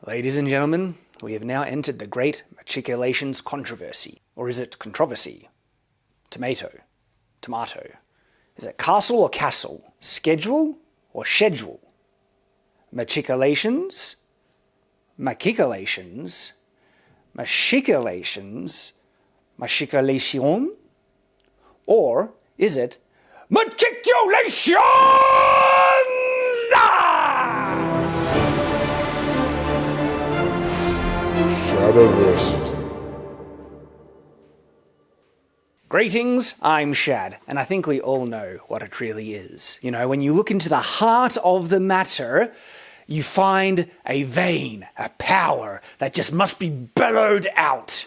Ladies and gentlemen, we have now entered the great Machicolations controversy. Or is it controversy? Tomato. Tomato. Is it castle or castle? Schedule or schedule? Machicolations? Machicolations? Machicolations? Machicolation? Or is it Machicolations? Shadiversity. Greetings, I'm Shad, and I think we all know what it really is. You know, when you look into the heart of the matter, you find a vein, a power that just must be bellowed out.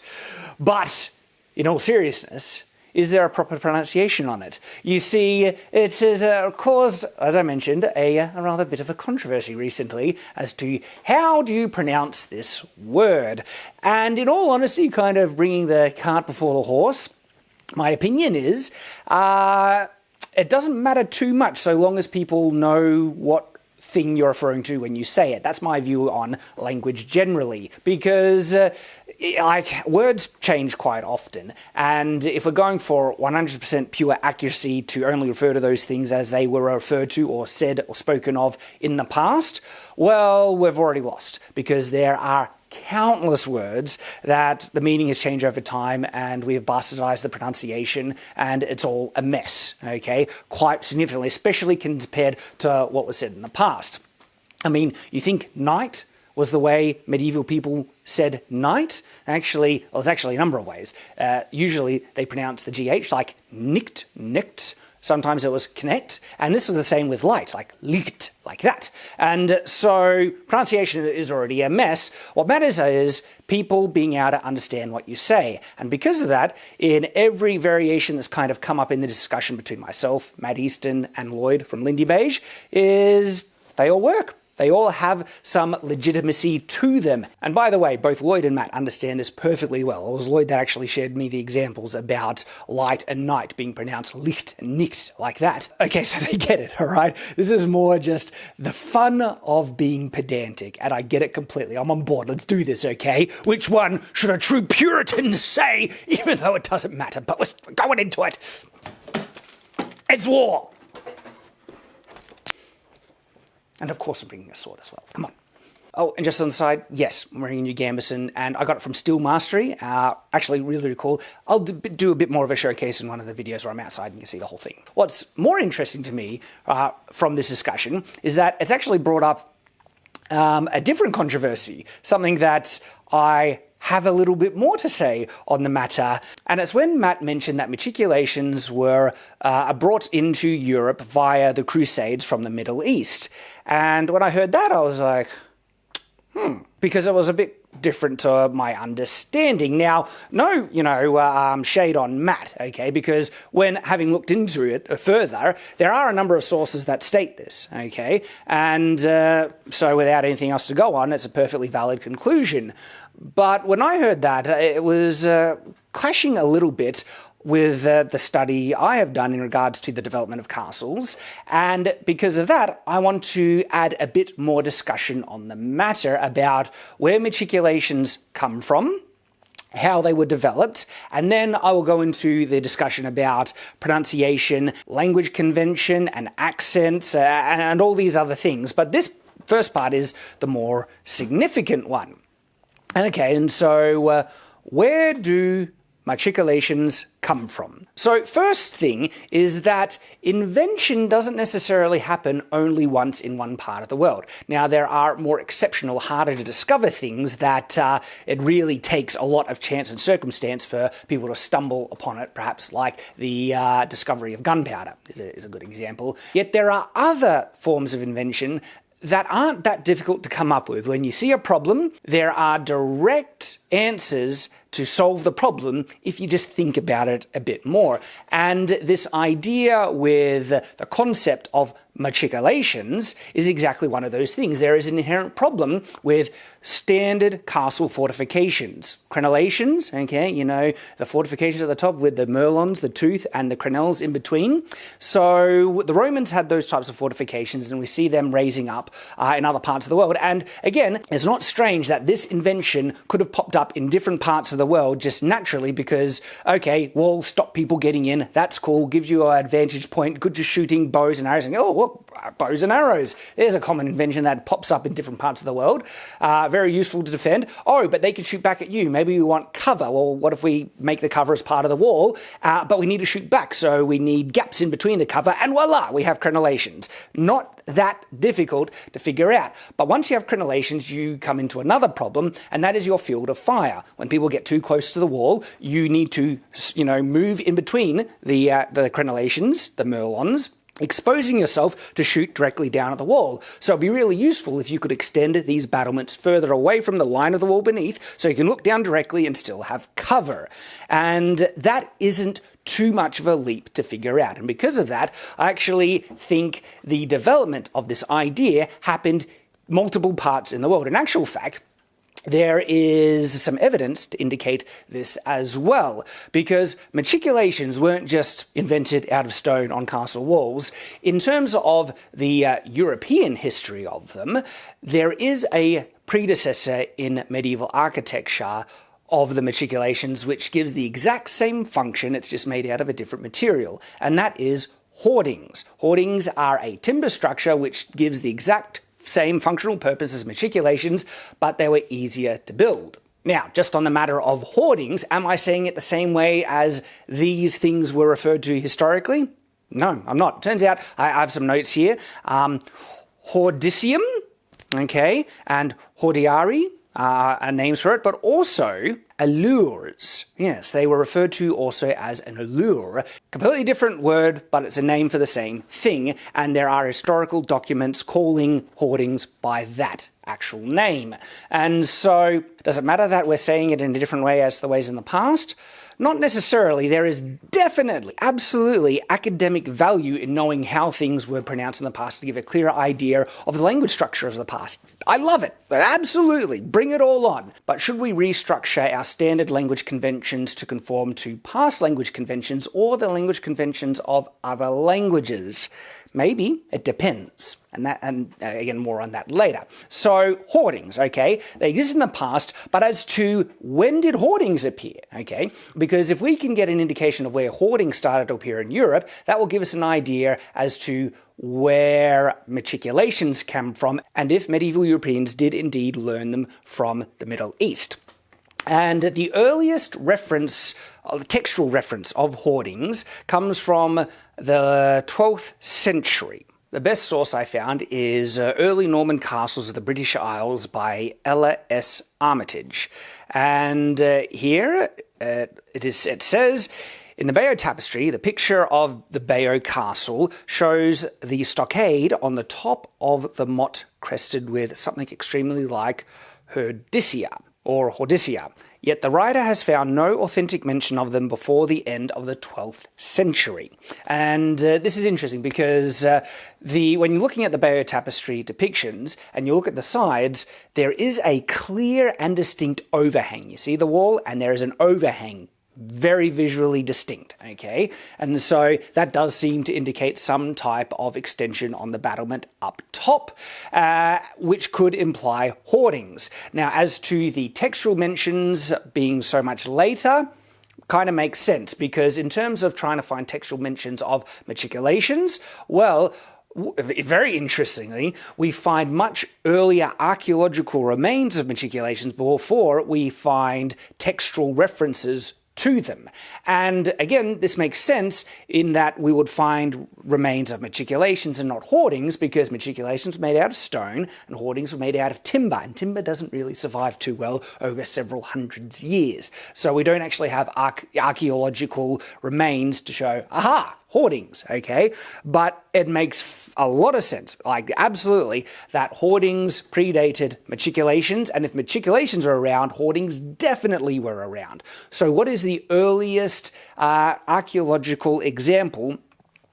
But, in all seriousness, is there a proper pronunciation on it? You see, it has caused, as I mentioned, a rather bit of a controversy recently as to how do you pronounce this word. And in all honesty, kind of bringing the cart before the horse, my opinion is it doesn't matter too much so long as people know what thing you're referring to when you say it. That's my view on language generally, because words change quite often, and if we're going for 100% pure accuracy to only refer to those things as they were referred to or said or spoken of in the past, well, we've already lost, because there are countless words that the meaning has changed over time and we have bastardized the pronunciation and it's all a mess, okay? Quite significantly, especially compared to what was said in the past. I mean, you think night was the way medieval people said night? Actually, well, there's actually a number of ways. Usually they pronounce the GH like nicht, nicht. Sometimes it was connect, and this was the same with light, like licht, like that. And so pronunciation is already a mess. What matters is people being able to understand what you say. And because of that, in every variation that's kind of come up in the discussion between myself, Matt Easton, and Lloyd from Lindybeige, is they all work. They all have some legitimacy to them. And by the way, both Lloyd and Matt understand this perfectly well. It was Lloyd that actually shared me the examples about light and night being pronounced licht and nicht, like that. Okay, so they get it, all right? This is more just the fun of being pedantic, and I get it completely. I'm on board. Let's do this, okay? Which one should a true Puritan say, even though it doesn't matter? But we're going into it. It's war. And of course I'm bringing a sword as well. Come on. Oh, and just on the side, yes, I'm wearing a new Gambison, and I got it from Steel Mastery. Actually, really, really cool. I'll do a bit more of a showcase in one of the videos where I'm outside and you can see the whole thing. What's more interesting to me from this discussion is that it's actually brought up a different controversy, something that I have a little bit more to say on the matter. And it's when Matt mentioned that Machicolations were brought into Europe via the Crusades from the Middle East. And when I heard that, I was like, because it was a bit different to my understanding. Now, no, shade on Matt, okay, because when having looked into it further, there are a number of sources that state this, okay, and so without anything else to go on, it's a perfectly valid conclusion. But when I heard that, it was clashing a little bit with the study I have done in regards to the development of castles, and because of that, I want to add a bit more discussion on the matter about where Machicolations come from, how they were developed, and then I will go into the discussion about pronunciation, language convention, and accents, and all these other things. But this first part is the more significant one. Okay, and so where do Machicolations come from? So first thing is that invention doesn't necessarily happen only once in one part of the world. Now, there are more exceptional, harder to discover things that it really takes a lot of chance and circumstance for people to stumble upon it, perhaps like the discovery of gunpowder is a good example. Yet there are other forms of invention that aren't that difficult to come up with. When you see a problem, there are direct answers to solve the problem if you just think about it a bit more. And this idea with the concept of Machicolations is exactly one of those things. There is an inherent problem with standard castle fortifications. Crenellations, okay, you know, the fortifications at the top with the merlons, the tooth, and the crenelles in between. So the Romans had those types of fortifications, and we see them raising up in other parts of the world. And again, it's not strange that this invention could have popped up in different parts of the world just naturally because, okay, walls stop people getting in, that's cool, gives you an advantage point, good at shooting bows and arrows, and oh, look, bows and arrows. There's a common invention that pops up in different parts of the world. Very useful to defend. Oh, but they can shoot back at you. Maybe we want cover. Well, what if we make the cover as part of the wall, but we need to shoot back, so we need gaps in between the cover, and voila, we have crenellations. Not that difficult to figure out. But once you have crenellations, you come into another problem, and that is your field of fire. When people get too close to the wall, you need to, move in between the crenellations, the merlons, exposing yourself to shoot directly down at the wall. So it'd be really useful if you could extend these battlements further away from the line of the wall beneath, so you can look down directly and still have cover. And that isn't too much of a leap to figure out. And because of that, I actually think the development of this idea happened multiple parts in the world. In actual fact, there is some evidence to indicate this as well, because Machicolations weren't just invented out of stone on castle walls. In terms of the European history of them, there is a predecessor in medieval architecture of the Machicolations, which gives the exact same function, it's just made out of a different material, and that is hoardings. Hoardings are a timber structure which gives the exact same functional purpose as Machicolations, but they were easier to build. Now, just on the matter of hoardings, am I saying it the same way as these things were referred to historically? No, I'm not. Turns out I have some notes here. Hoardicium, okay, and hordiari are names for it, but also allures. Yes, they were referred to also as an allure. Completely different word, but it's a name for the same thing, and there are historical documents calling hoardings by that actual name. And so, does it matter that we're saying it in a different way as the ways in the past? Not necessarily. There is definitely, absolutely academic value in knowing how things were pronounced in the past to give a clearer idea of the language structure of the past. I love it, but absolutely, bring it all on. But should we restructure our standard language conventions to conform to past language conventions or the language conventions of other languages? Maybe. It depends. And again, more on that later. So, hoardings, okay? They exist in the past, but as to when did hoardings appear, okay? Because if we can get an indication of where hoardings started to appear in Europe, that will give us an idea as to where Machicolations came from, and if medieval Europeans did indeed learn them from the Middle East. And the earliest reference, textual reference of hoardings comes from the 12th century. The best source I found is Early Norman Castles of the British Isles by Ella S. Armitage. And here it says, in the Bayeux Tapestry, the picture of the Bayeux Castle shows the stockade on the top of the motte crested with something extremely like Hoardisia, or Hoardisia. Yet the writer has found no authentic mention of them before the end of the 12th century. And this is interesting because when you're looking at the Bayeux Tapestry depictions and you look at the sides, there is a clear and distinct overhang. You see the wall and there is an overhang. Very visually distinct, okay? And so that does seem to indicate some type of extension on the battlement up top, which could imply hoardings. Now, as to the textual mentions being so much later, kind of makes sense, because in terms of trying to find textual mentions of Machicolations, well, very interestingly, we find much earlier archaeological remains of Machicolations before we find textual references to them. And again, this makes sense in that we would find remains of Machicolations and not hoardings, because Machicolations were made out of stone and hoardings were made out of timber, and timber doesn't really survive too well over several hundreds years. So we don't actually have archaeological remains to show, aha, hoardings, okay? But it makes a lot of sense, like absolutely, that hoardings predated Machicolations, and if Machicolations were around, hoardings definitely were around. So what is the earliest archaeological example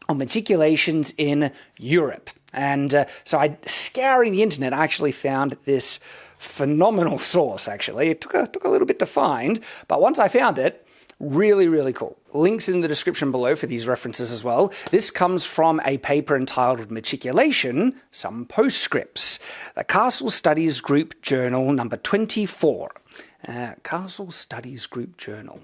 of Machicolations in Europe? And so scouring the internet, I actually found this phenomenal source, actually. It took a little bit to find, but once I found it, really, really cool. Links in the description below for these references as well. This comes from a paper entitled Machicolation, Some Postscripts. The Castle Studies Group Journal number 24. Castle Studies Group Journal.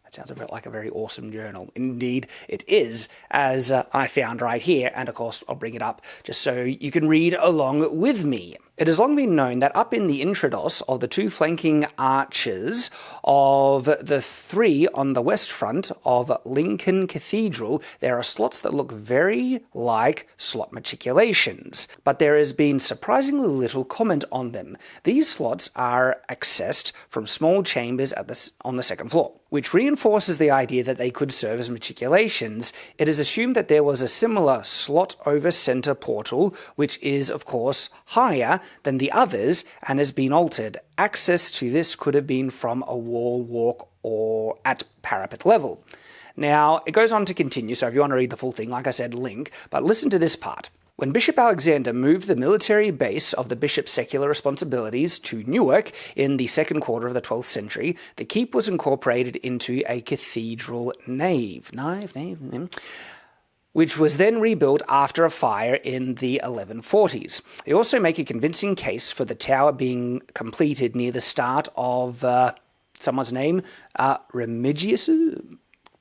That sounds a bit like a very awesome journal. Indeed, it is, as I found right here. And of course, I'll bring it up just so you can read along with me. It has long been known that up in the intrados of the two flanking arches of the three on the west front of Lincoln Cathedral, there are slots that look very like slot machicolations, but there has been surprisingly little comment on them. These slots are accessed from small chambers on the second floor, which reinforces the idea that they could serve as machicolations. It is assumed that there was a similar slot over center portal, which is, of course, higher than the others and has been altered. Access to this could have been from a wall walk or at parapet level. Now, it goes on to continue, so if you want to read the full thing, like I said, link, but listen to this part. When Bishop Alexander moved the military base of the bishop's secular responsibilities to Newark in the second quarter of the 12th century, the keep was incorporated into a cathedral nave, which was then rebuilt after a fire in the 1140s. They also make a convincing case for the tower being completed near the start of someone's name, Remigius.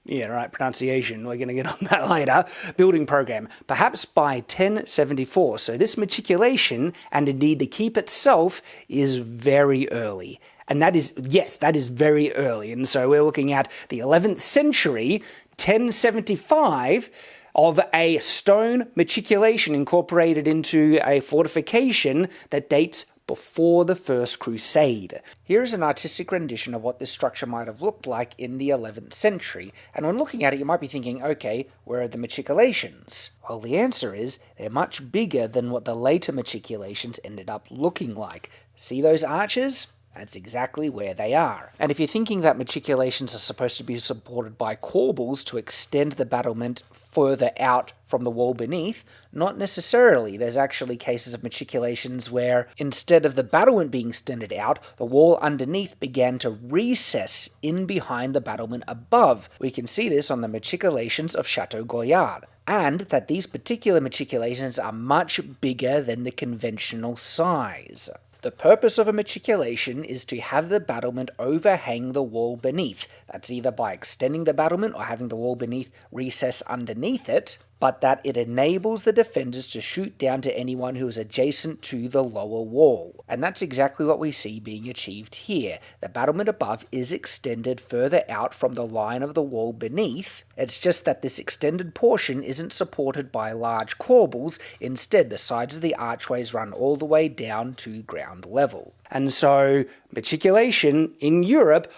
Yeah, right, pronunciation. We're going to get on that later. Building program, perhaps by 1074. So this machicolation, and indeed the keep itself, is very early. And that is, yes, that is very early. And so we're looking at the 11th century, 1075, of a stone machicolation incorporated into a fortification that dates before the First Crusade. Here is an artistic rendition of what this structure might have looked like in the 11th century, and when looking at it you might be thinking, okay, where are the machicolations? Well, the answer is they're much bigger than what the later machicolations ended up looking like. See those arches? That's exactly where they are. And if you're thinking that machicolations are supposed to be supported by corbels to extend the battlement further out from the wall beneath, not necessarily. There's actually cases of machicolations where instead of the battlement being extended out, the wall underneath began to recess in behind the battlement above. We can see this on the machicolations of Chateau Goyard, and that these particular machicolations are much bigger than the conventional size. The purpose of a machicolation is to have the battlement overhang the wall beneath. That's either by extending the battlement or having the wall beneath recess underneath it, but that it enables the defenders to shoot down to anyone who is adjacent to the lower wall. And that's exactly what we see being achieved here. The battlement above is extended further out from the line of the wall beneath. It's just that this extended portion isn't supported by large corbels. Instead, the sides of the archways run all the way down to ground level. And so, machicolation in Europe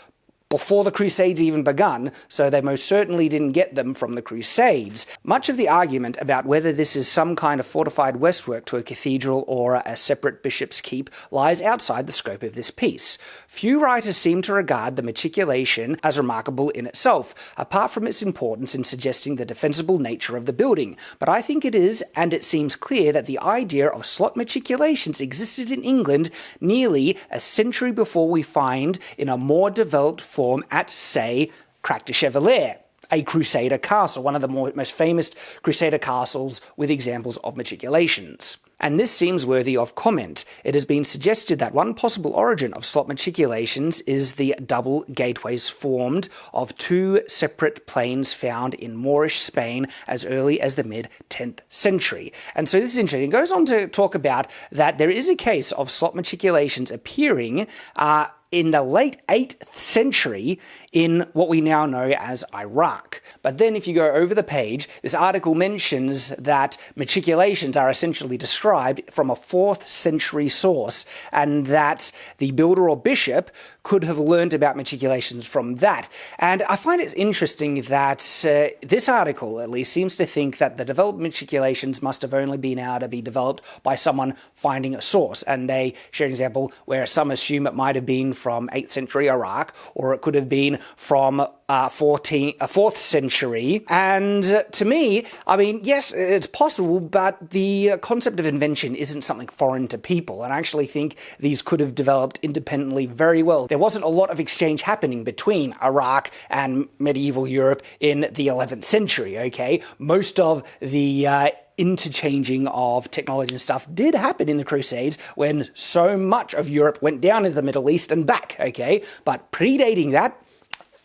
before the Crusades even begun, so they most certainly didn't get them from the Crusades. Much of the argument about whether this is some kind of fortified westwork to a cathedral or a separate bishop's keep lies outside the scope of this piece. Few writers seem to regard the machicolation as remarkable in itself, apart from its importance in suggesting the defensible nature of the building, but I think it is, and it seems clear that the idea of slot machicolations existed in England nearly a century before we find in a more developed form at, say, Crac de Chevalier, a Crusader castle, one of the most famous Crusader castles with examples of machicolations. And this seems worthy of comment. It has been suggested that one possible origin of slot machicolations is the double gateways formed of two separate planes found in Moorish Spain as early as the mid-10th century. And so this is interesting. It goes on to talk about that there is a case of slot machicolations appearing in the late 8th century in what we now know as Iraq. But then if you go over the page, this article mentions that Machicolations are essentially described from a 4th century source, and that the builder or bishop could have learned about Machicolations from that. And I find it interesting that this article, at least, seems to think that the developed Machicolations must have only been able to be developed by someone finding a source. And they share an example where some assume it might have been from 8th century Iraq, or it could have been from 4th century. And to me, I mean, yes, it's possible, but the concept of invention isn't something foreign to people. And I actually think these could have developed independently very well. There wasn't a lot of exchange happening between Iraq and medieval Europe in the 11th century, okay? Most of the interchanging of technology and stuff did happen in the Crusades when so much of Europe went down into the Middle East and back, okay? But predating that,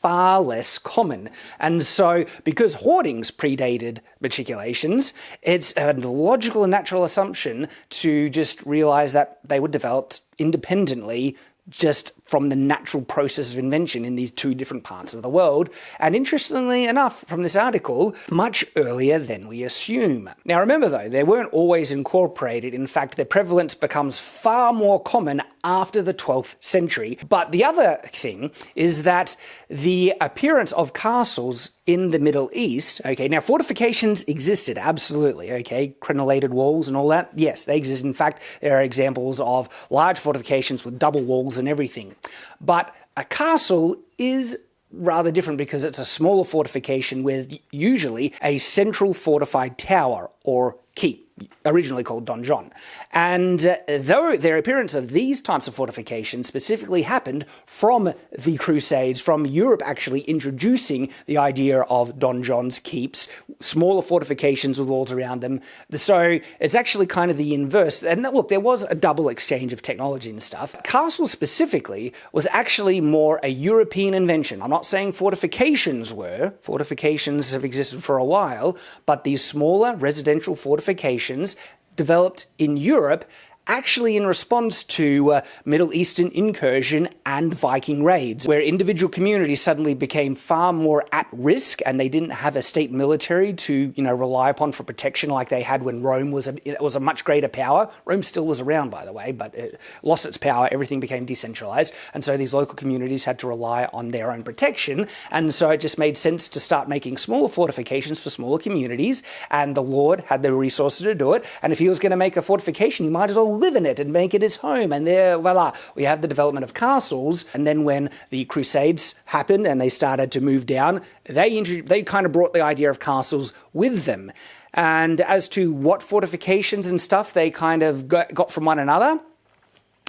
far less common. And so, because hoardings predated Machicolations, it's a logical and natural assumption to just realize that they were developed independently just from the natural process of invention in these two different parts of the world. And interestingly enough, from this article, much earlier than we assume. Now remember though, they weren't always incorporated. In fact, their prevalence becomes far more common after the 12th century. But the other thing is that the appearance of castles in the Middle East, okay, now fortifications existed, absolutely, okay, crenellated walls and all that, yes, they exist. In fact, there are examples of large fortifications with double walls and everything. But a castle is rather different because it's a smaller fortification with usually a central fortified tower or keep, originally called donjon. And though their appearance of these types of fortifications specifically happened from the Crusades, from Europe actually introducing the idea of donjons, keeps, smaller fortifications with walls around them. So it's actually kind of the inverse. And look, there was a double exchange of technology and stuff. Castles specifically was actually more a European invention. I'm not saying fortifications were. Fortifications have existed for a while, but these smaller residential fortifications developed in Europe actually in response to Middle Eastern incursion and Viking raids, where individual communities suddenly became far more at risk and they didn't have a state military to, rely upon for protection like they had when Rome was a much greater power. Rome still was around, by the way, but it lost its power, everything became decentralized, and so these local communities had to rely on their own protection, and so it just made sense to start making smaller fortifications for smaller communities, and the Lord had the resources to do it, and if he was going to make a fortification, he might as well live in it and make it his home. And there, voila, we have the development of castles. And then when the Crusades happened and they started to move down, they kind of brought the idea of castles with them. And as to what fortifications and stuff they kind of got from one another,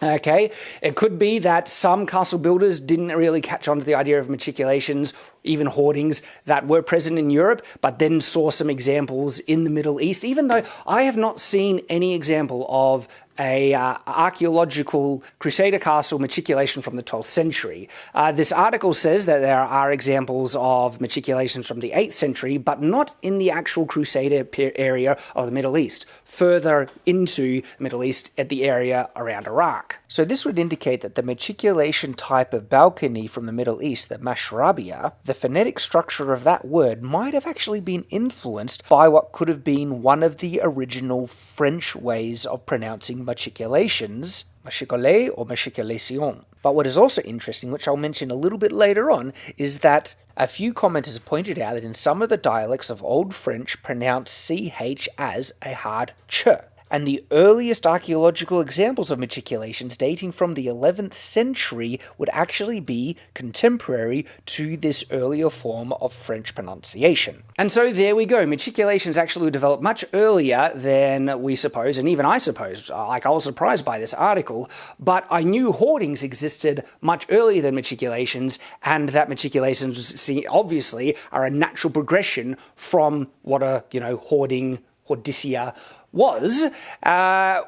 okay, it could be that some castle builders didn't really catch on to the idea of Machicolations, even hoardings that were present in Europe, but then saw some examples in the Middle East, even though I have not seen any example of a archaeological Crusader castle Machicolation from the 12th century. This article says that there are examples of Machicolations from the 8th century, but not in the actual Crusader area of the Middle East, further into the Middle East at the area around Iraq. So this would indicate that the Machicolation type of balcony from the Middle East, the mashrabia, the phonetic structure of that word might have actually been influenced by what could have been one of the original French ways of pronouncing Machicolations, Machicolé or Machicolation. But what is also interesting, which I'll mention a little bit later on, is that a few commenters have pointed out that in some of the dialects of Old French pronounce CH as a hard ch. And the earliest archaeological examples of Machicolations dating from the 11th century would actually be contemporary to this earlier form of French pronunciation. And so there we go. Machicolations actually developed much earlier than we suppose, and even I suppose. I was surprised by this article, but I knew hoardings existed much earlier than Machicolations, and that Machicolations obviously are a natural progression from what a, hoarding, hoardicia, was,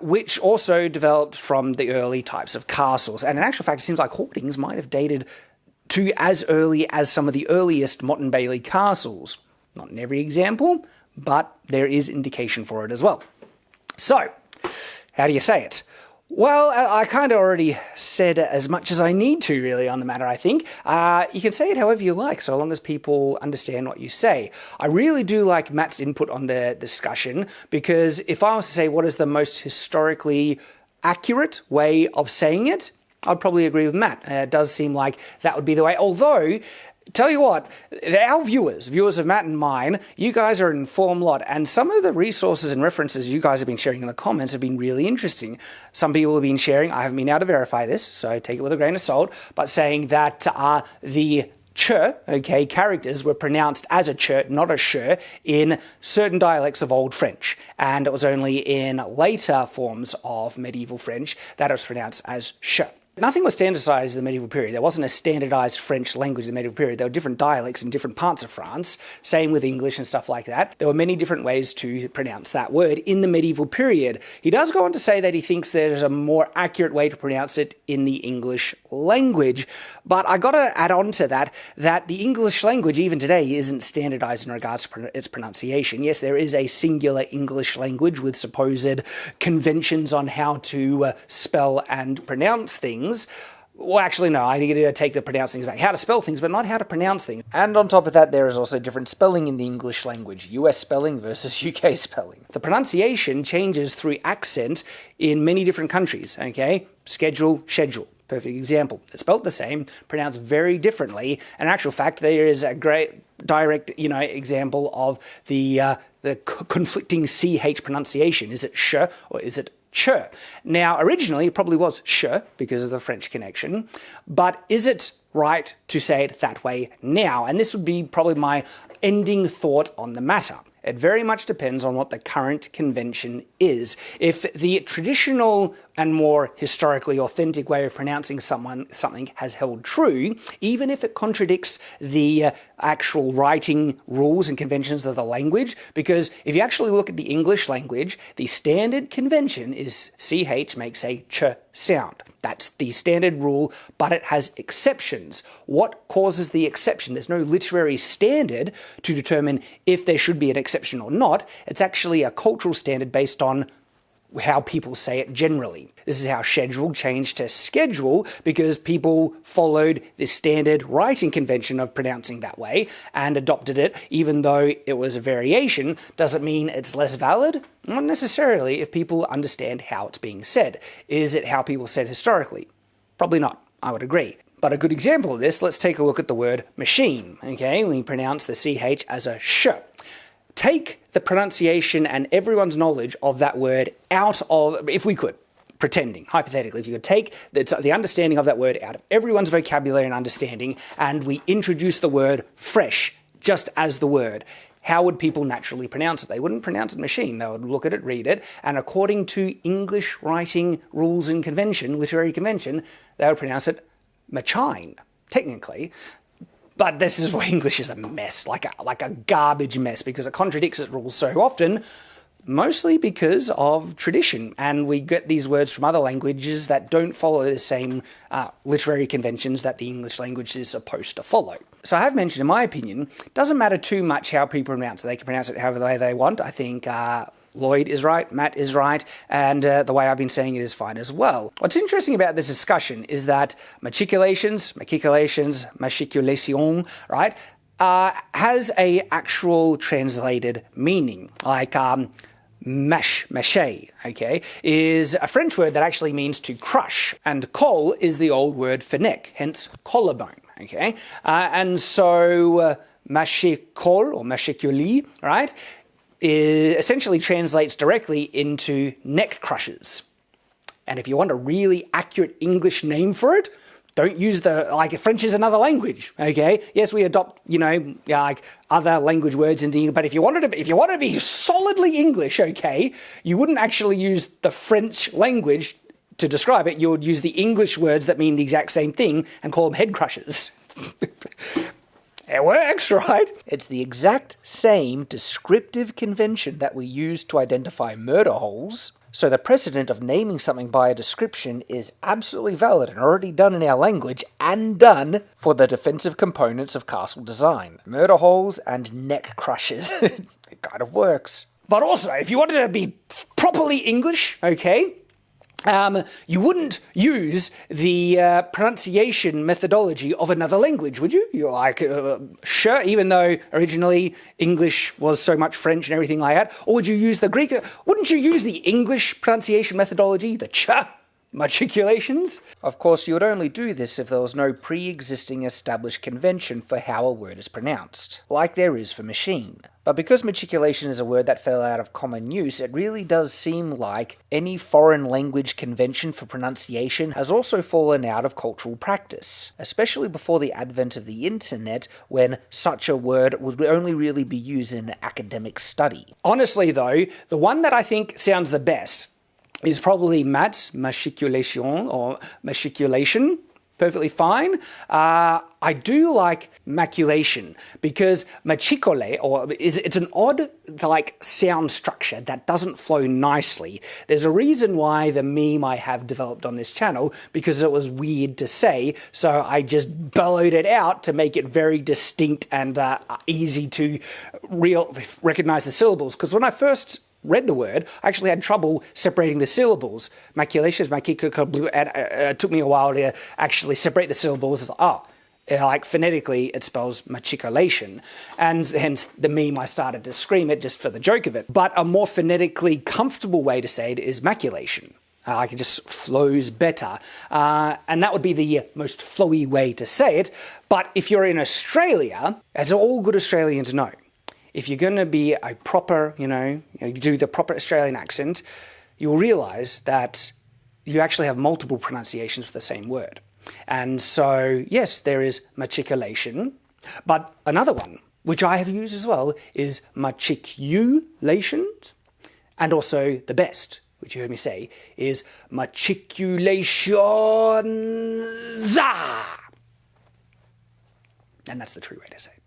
which also developed from the early types of castles. And in actual fact, it seems like hoardings might have dated to as early as some of the earliest Motte and Bailey castles. Not in every example, but there is indication for it as well. So, how do you say it? Well, I kind of already said as much as I need to, really, on the matter, I think. You can say it however you like, so long as people understand what you say. I really do like Matt's input on the discussion, because if I was to say what is the most historically accurate way of saying it, I'd probably agree with Matt. It does seem like that would be the way, although... Tell you what, our viewers of Matt and mine, you guys are an informed lot, and some of the resources and references you guys have been sharing in the comments have been really interesting. Some people have been sharing, I haven't been able to verify this, so take it with a grain of salt, but saying that the ch, okay, characters were pronounced as a ch, not a sh, in certain dialects of Old French, and it was only in later forms of medieval French that it was pronounced as sh. Nothing was standardized in the medieval period. There wasn't a standardized French language in the medieval period. There were different dialects in different parts of France, same with English and stuff like that. There were many different ways to pronounce that word in the medieval period. He does go on to say that he thinks there's a more accurate way to pronounce it in the English language. But I gotta add on to that the English language, even today, isn't standardized in regards to its pronunciation. Yes, there is a singular English language with supposed conventions on how to spell and pronounce things. Well, actually, no, I need to take the pronounce things back. How to spell things, but not how to pronounce things. And on top of that, there is also different spelling in the English language. US spelling versus UK spelling. The pronunciation changes through accent in many different countries, okay? Schedule. Perfect example. It's spelled the same, pronounced very differently. In actual fact, there is a great direct, example of the conflicting CH pronunciation. Is it sh or is it ch? Now, originally, it probably was sh because of the French connection, but is it right to say it that way now? And this would be probably my ending thought on the matter. It very much depends on what the current convention is. If the traditional and more historically authentic way of pronouncing something has held true, even if it contradicts the actual writing rules and conventions of the language, because if you actually look at the English language, the standard convention is CH makes a ch sound. That's the standard rule, but it has exceptions. What causes the exception? There's no literary standard to determine if there should be an exception or not. It's actually a cultural standard based on how people say it generally. This is how schedule changed to schedule, because people followed the standard writing convention of pronouncing that way and adopted it, even though it was a variation. Does it mean it's less valid? Not necessarily, if people understand how it's being said. Is it how people said historically? Probably not, I would agree. But a good example of this, let's take a look at the word machine, okay? We pronounce the CH as a sh. Take the pronunciation and everyone's knowledge of that word out of, if we could, pretending, hypothetically, if you could take the understanding of that word out of everyone's vocabulary and understanding, and we introduce the word fresh just as the word, how would people naturally pronounce it? They wouldn't pronounce it machine. They would look at it, read it, and according to English writing rules and convention, literary convention, they would pronounce it machine, technically. But this is where English is a mess, like a garbage mess, because it contradicts its rules so often, mostly because of tradition. And we get these words from other languages that don't follow the same literary conventions that the English language is supposed to follow. So I have mentioned, in my opinion, it doesn't matter too much how people pronounce it. They can pronounce it however the way they want. I think Lloyd is right, Matt is right, and the way I've been saying it is fine as well. What's interesting about this discussion is that Machicolations, Machicolation, right, has a actual translated meaning, like mâcher, okay, is a French word that actually means to crush, and col is the old word for neck, hence collarbone, okay, and so machicole or machicoli, right, essentially translates directly into neck crushers. And if you want a really accurate English name for it, don't use French is another language, okay? Yes, we adopt, like other language words in the English, but if you wanted to be solidly English, okay, you wouldn't actually use the French language to describe it. You would use the English words that mean the exact same thing and call them head crushers. It works, right? It's the exact same descriptive convention that we use to identify murder holes. So the precedent of naming something by a description is absolutely valid and already done in our language and done for the defensive components of castle design. Murder holes and neck crushers. It kind of works. But also, if you wanted to be properly English, okay, you wouldn't use the pronunciation methodology of another language, would you? You're like, sure, even though originally English was so much French and everything like that. Or would you use the Greek? Wouldn't you use the English pronunciation methodology, the Machicolations? Of course, you would only do this if there was no pre-existing established convention for how a word is pronounced, like there is for machine. But because machicolation is a word that fell out of common use, it really does seem like any foreign language convention for pronunciation has also fallen out of cultural practice, especially before the advent of the internet, when such a word would only really be used in academic study. Honestly though, the one that I think sounds the best is probably machicolation or machicolation. Perfectly fine. I do like maculation because machicole, it's an odd like sound structure that doesn't flow nicely. There's a reason why the meme I have developed on this channel, because it was weird to say, so I just bellowed it out to make it very distinct and easy to recognize the syllables. Because when I first read the word, I actually had trouble separating the syllables. Maculations, and it took me a while to actually separate the syllables. Like phonetically, it spells machicolation, and hence the meme I started to scream it just for the joke of it. But a more phonetically comfortable way to say it is maculation. Like it just flows better, and that would be the most flowy way to say it. But if you're in Australia, as all good Australians know, if you're going to be a proper, you do the proper Australian accent, you'll realize that you actually have multiple pronunciations for the same word. And so, yes, there is machicolation, but another one, which I have used as well, is machiculations, and also the best, which you heard me say, is machiculations. And that's the true way to say it.